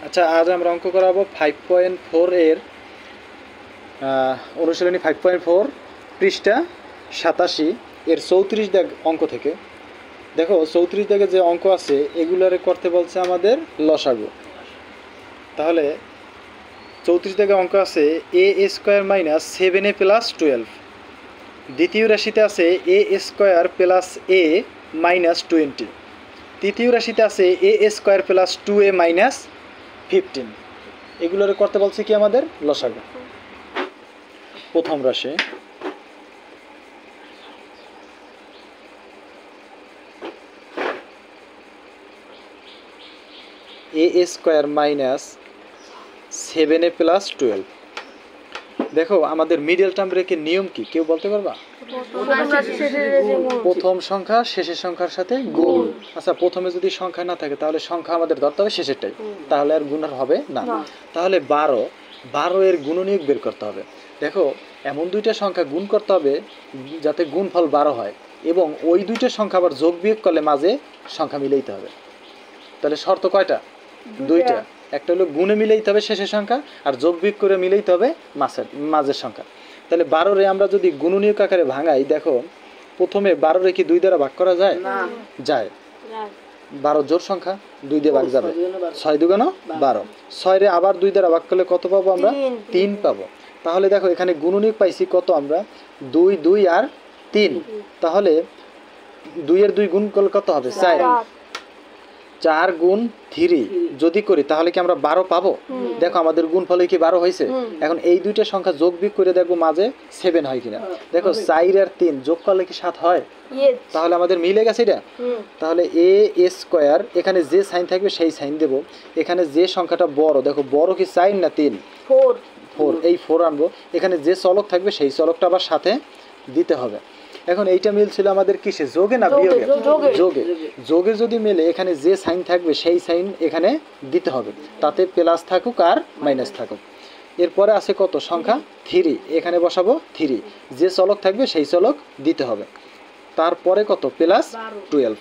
আচ্ছা, আজ আমরা অঙ্ক করাবো 5.4 এর অনুশীলনী 5.4 পৃষ্ঠা 87 এর 34 দাগ অঙ্ক থেকে। দেখো 34 দাগে যে অঙ্ক আছে এগুলোরে করতে বলছে আমাদের লসাগু। তাহলে 34 দাগে অঙ্ক আছে a square minus 7a plus 12। দ্বিতীয় রাশিতে আছে a square plus a minus 20। তৃতীয় রাশিতে আছে a square plus 2a minus 15। এগুলোর করতে বলছে কি আমাদের লসাগু। প্রথম রাশি a square minus 7a plus 12। দেখো আমাদের মিডল টার্ম ব্রেকের নিয়ম কি কেউ বলতে পারবা? প্রথম সংখ্যা শেষের সংখ্যার সাথে গুণ। আচ্ছা, প্রথমে যদি সংখ্যা না থাকে তাহলে সংখ্যা আমাদের ধরতে হবে শেষেরটাই, তাহলে আর গুণ আর হবে না। তাহলে 12 এর গুণনীয়ক বের করতে হবে। দেখো এমন দুইটা সংখ্যা গুণ করতে হবে যাতে গুণফল 12 হয়, এবং ওই দুইটা সংখ্যা আবার যোগ বিয়োগ করলে মাঝে সংখ্যা মিলাইতে হবে। তাহলে শর্ত কয়টা? দুইটা। একটা হলো গুণে মিলাইতে হবে শেষের সংখ্যা, আর যোগ বিয়োগ করে মিলাইতে হবে মাঝের সংখ্যা। তাহলে 12 আমরা যদি গুণনীয়ক আকারে ভাঙাই, দেখো প্রথমে 12 কি 2 দ্বারা ভাগ করা যায়? যায়। 12 জোড় সংখ্যা, 2 দিয়ে ভাগ যাবে, 6 2 12। 6 আবার 2 দ্বারা ভাগ করলে কত পাবো আমরা? 3 পাবো। তাহলে দেখো এখানে গুণনীয়ক পাইছি কত আমরা? 2 2 আর 3। তাহলে 2 এর 2 গুণ করলে কত হবে? 4। 4 গুণ 3 যদি করি তাহলে কি আমরা 12 পাবো? দেখো আমাদের গুণফলে কি 12 হয়েছে। এখন এই দুইটা সংখ্যা যোগ বিয়োগ করে দেখবো মাঝে 7 হয় কিনা। দেখো 4 আর 3 যোগ করলে কি 7 হয়? তাহলে আমাদের মিলে গেছে এটা। তাহলে a স্কয়ার, এখানে যে সাইন থাকবে সেই সাইন দেব। এখানে যে সংখ্যাটা বড়, দেখো বড় কি 4 না 3? 4। এই 4 আনবো। এখানে যে চলক থাকবে সেই চলকটা আবার সাথে দিতে হবে। এখন এইটা মিলছিল আমাদের কিসে? যোগে না বিয়োগে? যোগে। যোগে যদি মেলে এখানে যে সাইন থাকবে সেই সাইন এখানে দিতে হবে, তাতে প্লাস থাকুক আর মাইনাস থাকুক। এরপরে আছে কত সংখ্যা? 3। এখানে বসাবো 3। যে চলক থাকবে সেই চলক দিতে হবে। তারপরে কত? প্লাস 12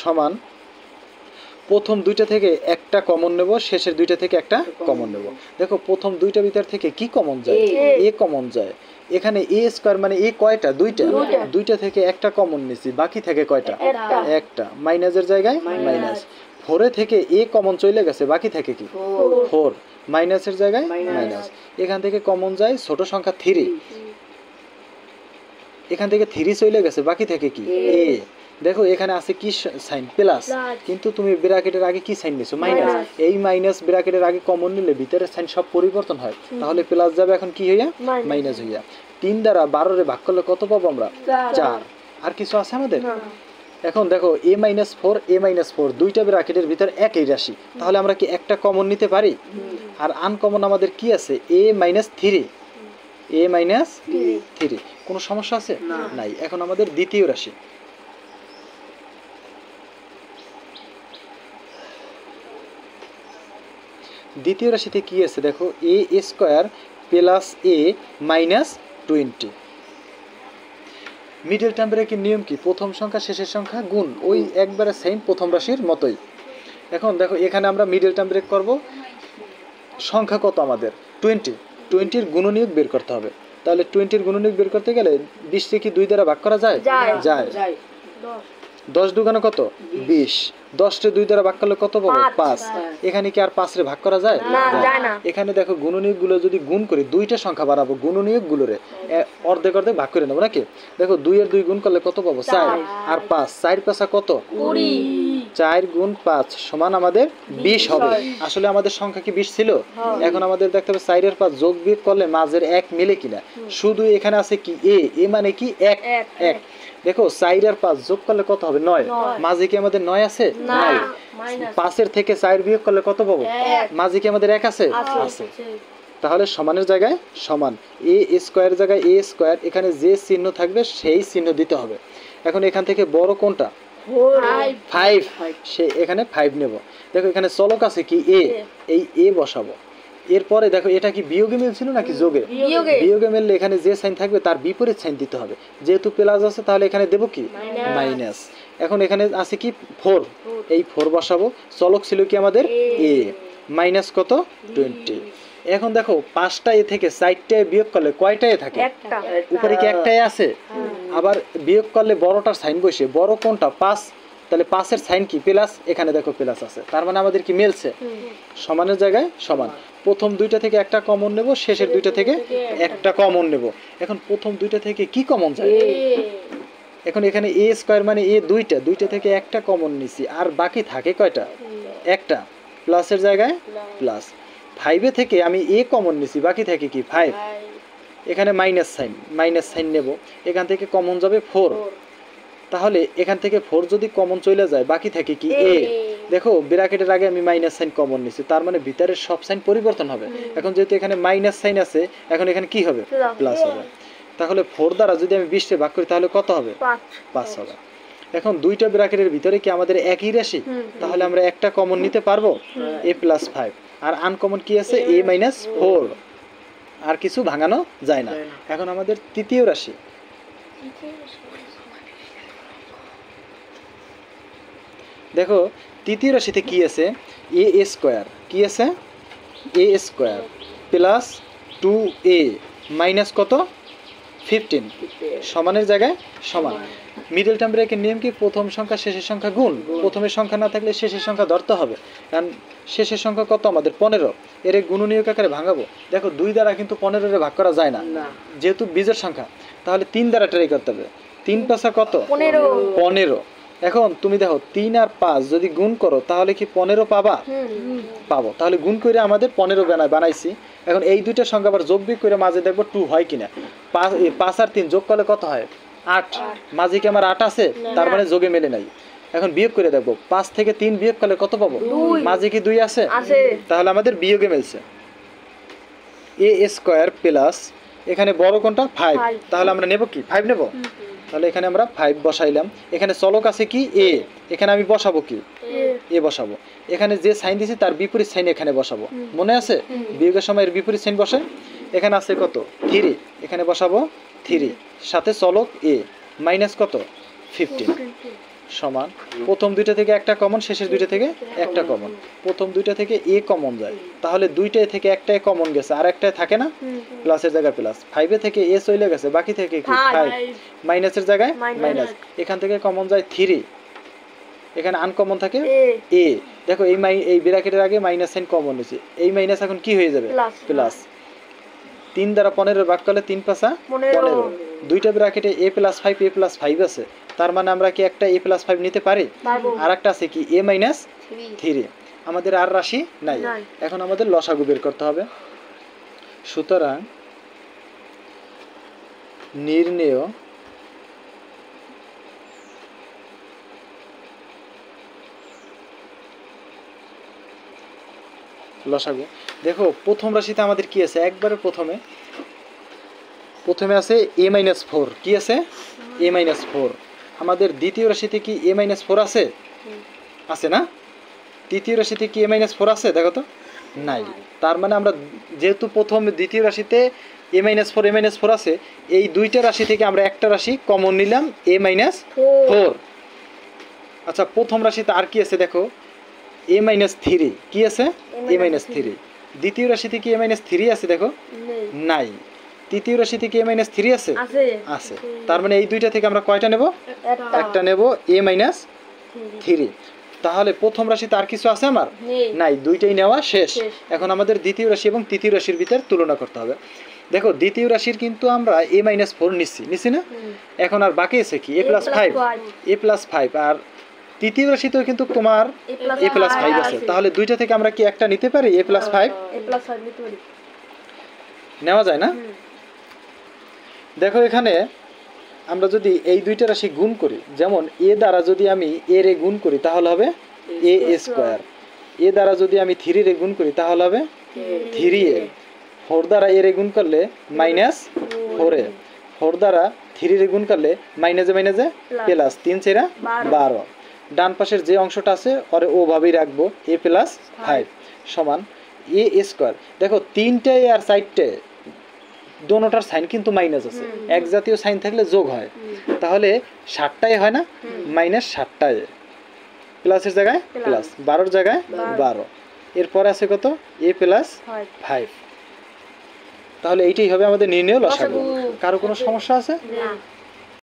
সমান প্রথম দুইটা থেকে একটা কমন নেব, শেষের দুইটা থেকে একটা কমন নেব। দেখো প্রথম দুইটা ভিতর থেকে কি কমন যায়? এ কমন যায়। এখানে এ স্কয়ার মানে এ কয়টা? দুইটা থেকে একটা কমন নিছি, বাকি থেকে কয়টা? একটা। মাইনাসের জায়গায় মাইনাস। 4 থেকে এ কমন চলে গেছে, বাকি থেকে কি? 4। মাইনাসের জায়গায় মাইনাস। এখান থেকে কমন যায় ছোট সংখ্যা 3। এখান থেকে 3 চলে গেছে, বাকি থেকে কি? এ। দেখো এখানে আছে কি সাইন? প্লাস। কিন্তু তুমি ব্র্যাকেটের আগে কি সাইন নিছো? মাইনাস। এই মাইনাস ব্র্যাকেটের আগে কমন নিলে ভিতরের সাইন সব পরিবর্তন হয়, তাহলে প্লাস যাবে এখন কি হইয়া? মাইনাস হইয়া। 3 দ্বারা 12 রে ভাগ করলে কত পাবো আমরা? 4। আর কিছু আছে আমাদের? এখন দেখো a - 4 দুইটা ব্র্যাকেটের ভিতর একই রাশি, তাহলে আমরা কি একটা কমন নিতে পারি? আর আনকমন আমাদের কি আছে? a - 3। কোনো সমস্যা আছে? নাই। এখন আমাদের দ্বিতীয় রাশি। দ্বিতীয় রাশিতে কি আছে? দেখো a square plus a minus 20। Middle term ব্রেকের নিয়ম কি? প্রথম সংখ্যা শেষের সংখ্যা গুণ, ওই একবারে সেম প্রথম রাশির মতোই। এখন দেখো এখানে আমরা মিডল টার্ম ব্রেক করব। সংখ্যা কত আমাদের? 20। 20 এর গুণনীয়ক বের করতে হবে। তাহলে 20 এর গুণনীয়ক বের করতে গেলে 20 কে কি 2 দ্বারা ভাগ করা যায়? যায়। 10 দুগুণে কত? 20। 10 রে 2 দ্বারা ভাগ করলে কত পাবো? 5। এখানে কি আর 5 রে ভাগ করা যায়? না। এখানে দেখো গুণনীয়কগুলো যদি গুণ করি, দুইটা সংখ্যা বাড়াবো, গুণনীয়কগুলোরে অর্ধেক অর্ধেক ভাগ করে নেবো নাকি? দেখো 2 এর 2 গুণ করলে কত পাবো? 4। আর 5, 4 5 কত? 20। 4 গুণ 5 সমান আমাদের 20 হবে। আসলে আমাদের সংখ্যা কি 20 ছিল? এখন আমাদের দেখতে হবে 4 এর 5 যোগ বিয়োগ করলে মাঝের 1 মিলে কিনা। শুধু এখানে আছে কি এ মানে কি 1। দেখো 4 আর 5 যোগ করলে কত হবে? 9। মাঝে কি আমাদের 9 আছে? নাই। 5 এর থেকে 4 বিয়োগ করলে কত পাবো? মাঝে কি আমাদের 1 আছে? আছে। তাহলে সমানের জায়গায় সমান, a স্কয়ার জায়গায় a স্কয়ার, এখানে যে চিহ্ন থাকবে সেই চিহ্ন দিতে হবে। এখন এখান থেকে বড় কোনটা? 5। সে এখানে 5 নেব। দেখো এখানে চলক আছে কি a, এই a বসাবো। এরপরে দেখো এটা কি বিয়োগে মিলছিল নাকি যোগে? বিয়োগে মিললে এখানে যে সাইন থাকবে তার বিপরীত সাইন দিতে হবে। যেহেতু প্লাস আছে তাহলে এখানে দেব কি? মাইনাস। এখন এখানে আছে কি 4, এই 4 বসাবো। চলক ছিল কি আমাদের? a। মাইনাস কত 20। এখন দেখো 5টা এ থেকে 4টা এ বিয়োগ করলে কয়টা এ থাকে একটা উপরে কি একটাই আছে আবার বিয়োগ করলে বড়টার সাইন বসে বড় কোনটা 5 তাহলে 5 এর সাইন কি প্লাস এখানে দেখো প্লাস আছে তার মানে আমাদের কি মিলছে সমানের জায়গায় সমান প্রথম দুইটা থেকে একটা কমন নেব শেষের দুইটা থেকে একটা কমন নেব এখন প্রথম দুইটা থেকে কি কমন যায় এখন এখানে a স্কয়ার মানে a দুইটা থেকে একটা কমন নিছি আর বাকি থাকে কয়টা একটা প্লাসের জায়গায় প্লাস 5 এ থেকে আমি a কমন নিছি বাকি থাকে কি 5 এখানে মাইনাস সাইন নেব এখান থেকে কমন যাবে 4 তাহলে এখান থেকে 4 যদি কমন চলে যায় বাকি থাকে কি a দেখো ব্র্যাকেটের আগে আমি মাইনাস সাইন কমন নিছি তার মানে ভিতরের সব সাইন পরিবর্তন হবে এখন যেহেতু এখানে মাইনাস সাইন আছে এখন এখানে কি হবে প্লাস হবে তাহলে 4 দ্বারা যদি আমি 20 তে ভাগ করি তাহলে কত হবে 5 হবে এখন দুইটা ব্র্যাকেটের ভিতরে কি আমাদের একই রাশি তাহলে আমরা একটা কমন নিতে পারবো a + 5 আর আনকমন কি আছে a - 4 আর কিছু ভাঙানো যায় না এখন আমাদের তৃতীয় রাশি দেখো তৃতীয় রাশিতে কি আছে a স্কয়ার কি আছে a square plus 2a minus কত 15 সমানের জায়গায় সমান মিডল টার্ম ব্রেকের নিয়ম কি প্রথম সংখ্যা শেষের সংখ্যা গুণ প্রথমের সংখ্যা না থাকলে শেষের সংখ্যা ধরতে হবে কারণ শেষের সংখ্যা কত আমাদের 15 এর গুণনীয়ক আকারে ভাঙাবো দেখো 2 দ্বারা কিন্তু 15 এর ভাগ করা যায় না যেহেতু বীজের সংখ্যা তাহলে 3 দ্বারা ট্রাই করতে হবে 3 + কত 15 এখন তুমি দেখো 3 আর 5 যদি গুণ করো তাহলে কি 15 পাবা পাবো তাহলে গুণ করে আমাদের 15 বানাইছি এখন এই দুইটা সংখ্যা আবার যোগ বিয়োগ করে মাঝে দেখবো 2 হয় কিনা 5 আর 3 যোগ করলে কত হয় 8 মাঝে কি আমার 8 আছে তার মানে যোগে মেলে নাই এখন বিয়োগ করে দেখবো 5 থেকে 3 বিয়োগ করলে কত পাবো মাঝে কি 2 আছে তাহলে আমাদের বিয়োগে মিলছে a স্কয়ার প্লাস এখানে বড় কোনটা 5 তাহলে আমরা নেব কি 5 নেব তাহলে এখানে আমরা 5 বসাইলাম এখানে চলক আছে কি a এখানে আমি বসাবো কি a বসাবো এখানে যে সাইন দিছি তার বিপরীত সাইন এখানে বসাবো মনে আছে বিয়োগের সময় এর বিপরীত সাইন বসে এখানে আছে কত 3 এখানে বসাবো 3 সাথে চলক a মাইনাস কত 15 সমান প্রথম দুইটা থেকে একটা কমন শেষের দুইটা থেকে একটা কমন প্রথম দুইটা থেকে a কমন যায় তাহলে দুইটা থেকে একটাই কমন গেছে আর একটাই থাকে না প্লাসের জায়গায় প্লাস 5 এ থেকে a চলে গেছে বাকি থেকে কি 5 মাইনাসের জায়গায় মাইনাস এখান থেকে কমন যায় 3 এখানে আনকমন থাকে a দেখো এই ব্র্যাকেটের আগে মাইনাস সাইন কমন হয়েছে এই মাইনাস এখন কি হয়ে যাবে প্লাস 3 দ্বারা 15 ভাগ করলে 3 × 15 দুইটা ব্র্যাকেটে a + 5 a + 5 আছে তার মানে আমরা কি একটা a + 5 নিতে পারি আর একটা আছে কি a - 3 আমাদের আর রাশি নাই এখন আমাদের লসাগু বের করতে হবে সুতরাং নির্ণেয় লসাগু দেখো প্রথম রাশিতে আমাদের কি আছে একবারে প্রথমে আছে a - 4 কি আছে a - 4 আমাদের দ্বিতীয় রাশিতে কি a - 4 আছে আছে না তৃতীয় রাশিতে কি a - 4 আছে দেখো তো নাই তার মানে আমরা যেহেতু প্রথম দ্বিতীয় রাশিতে a - 4 a - 4 আছে এই দুইটা রাশি থেকে আমরা একটা রাশি কমন নিলাম a - 4 আচ্ছা প্রথম রাশিতে আর কি আছে দেখো a - 3 কি আছে a - 3 দ্বিতীয় রাশিতে কি a - 3 আছে দেখো নাই তৃতীয় রাশিতে কি a - 3 আছে আছে তার মানে এই দুইটা থেকে আমরা কয়টা নেব একটা নেব a - 3 তাহলে প্রথম রাশিতে আর কিছু আছে আমার নাই দুইটাই নেওয়া শেষ এখন আমাদের দ্বিতীয় রাশি এবং তৃতীয় রাশির ভিতর তুলনা করতে হবে দেখো দ্বিতীয় রাশির কিন্তু আমরা a - 4 নিছি না এখন আর বাকি আছে কি a + 5 আর তৃতীয় রাশিতেও কিন্তু তোমার a + 5 আছে তাহলে দুইটা থেকে আমরা কি একটা নিতে পারি a + 5 নিতে পারি নেওয়া যায় না দেখো এখানে আমরা যদি এই দুইটা রাশি গুণ করি যেমন a দ্বারা যদি আমি a রে গুণ করি তাহলে হবে a স্কয়ার a দ্বারা যদি আমি 3 রে গুণ করি তাহলে হবে 3a 4 দ্বারা a রে গুণ করলে -4a 4 দ্বারা 3 রে গুণ করলে মাইনাসে প্লাস 3 × 12 ডান পাশের যে অংশটা আছে ওরে ওভাবেই রাখবো a + 5 সমান a স্কয়ার দেখো 3টায় আর 4টায় দোনোটার সাইন কিন্তু মাইনাস আছে এক জাতীয় সাইন থাকলে যোগ হয় তাহলে 7টায় হয় না -7টায় প্লাসের জায়গায় প্লাস 12এর জায়গায় 12 এরপর আছে কত a প্লাস 5। তাহলে এইটাই হবে আমাদের নির্ণয় লসাগু। কারো কোনো সমস্যা আছে? না।